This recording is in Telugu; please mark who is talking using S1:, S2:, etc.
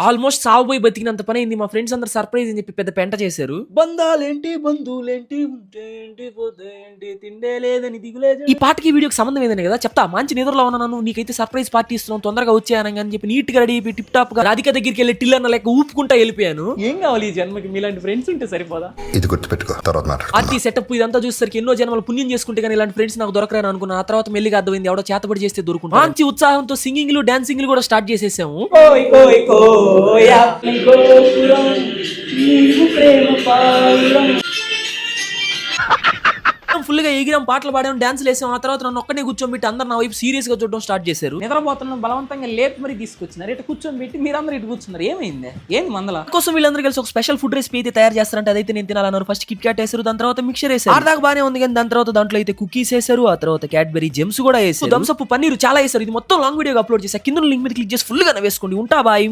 S1: ఆల్మోస్ట్ సావుపోయి బతికినంత పని అయింది. మా ఫ్రెండ్స్ అందరూ సర్ప్రైజ్ అని చెప్పి పెద్ద పెంట చేశారు.
S2: బంధాలేంటి బంధువులేంటి ఉంటే ఏంటి పోతే ఏంటి తిండే లేదని దిగులే
S1: ఈ పాటకి వీడియోకి సంబంధం ఏదైనా కదా చెప్తా. మంచి నిద్రలో ఉన్నాను, నీకైతే సర్ప్రైజ్ పార్టీ ఇస్తున్నాం, తొందరగా వచ్చాయని అని చెప్పి నీట్ గా రెడీ అయిపోయి టిప్ టాప్ గా రాధిక దగ్గరికి వెళ్ళి టిల్లర్న లెక్క ఊపుకుంటా వెళ్ళిపోయాను.
S2: ఏం కావాలి ఈ జన్మకి మీలాంటి ఫ్రెండ్స్ ఉంటే సరిపోదా?
S3: ఇది గుర్తుపెట్టుకో, తర్వాత మాట్లాడు.
S1: పార్టీ సెటప్ ఇదంతా చూసేసరికి ఎన్నో జన్మలు పుణ్యం చేసుకుంటే కానీ ఇలాంటి ఫ్రెండ్స్ నాకు దొరకరని అనుకున్నా. ఆ తర్వాత మెల్లిగా అర్థమైంది ఎవడో చేతబడి చేస్తే దొరుకుంటా. మంచి ఉత్సాహంతో సింగింగ్లు డాన్సింగ్లు కూడా స్టార్ట్ చేసేసాము.
S2: కోయ్ కోయ్ కోయా గోపురం నీవు ప్రేమ పావురం.
S1: ఫుల్ గా ఎగిరాం, పాటలు పాడాం, డాన్సులు వేసాం. ఆ తర్వాత నన్ను ఒక్కనే కూర్చోబెట్టి అందరు నా వైపు సీరియస్ గా చూడడం స్టార్ట్ చేశారు.
S2: నిద్రపోతున్న బలవంతంగా లేపి మరి తీసుకొచ్చినారు. ఇటు కూర్చొని పెట్టి మీరందరూ ఇటు కూర్చున్నారు. ఏమైంది? ఏంది మందల
S1: కోసం వీళ్ళందరూ కలిసి ఒక స్పెషల్ ఫుడ్ రెసిపీ అయితే తయారు చేస్తారంటే అదైతే నేను తినాలన్నారు. ఫస్ట్ కిట్ క్యాట్ వేసారు, దాని తర్వాత మిక్చర్ వేసారు. ఆడదాకా బానే ఉంది కానీ దాని తర్వాత దాంట్లో అయితే కుకీస్ వేసారు, ఆ తర్వాత క్యాడ్బెరీ జెమ్స్ కూడా వేసారు, థమ్స్ అప్ పన్నీరు చాలా వేసారు. ఇది మొత్తం లాంగ్ వీడియోగా అప్లోడ్ చేసా. కింద లింక్ మీద క్లిక్ చేసి ఫుల్ గా వేసుకోండి. ఉంటా బాయ్.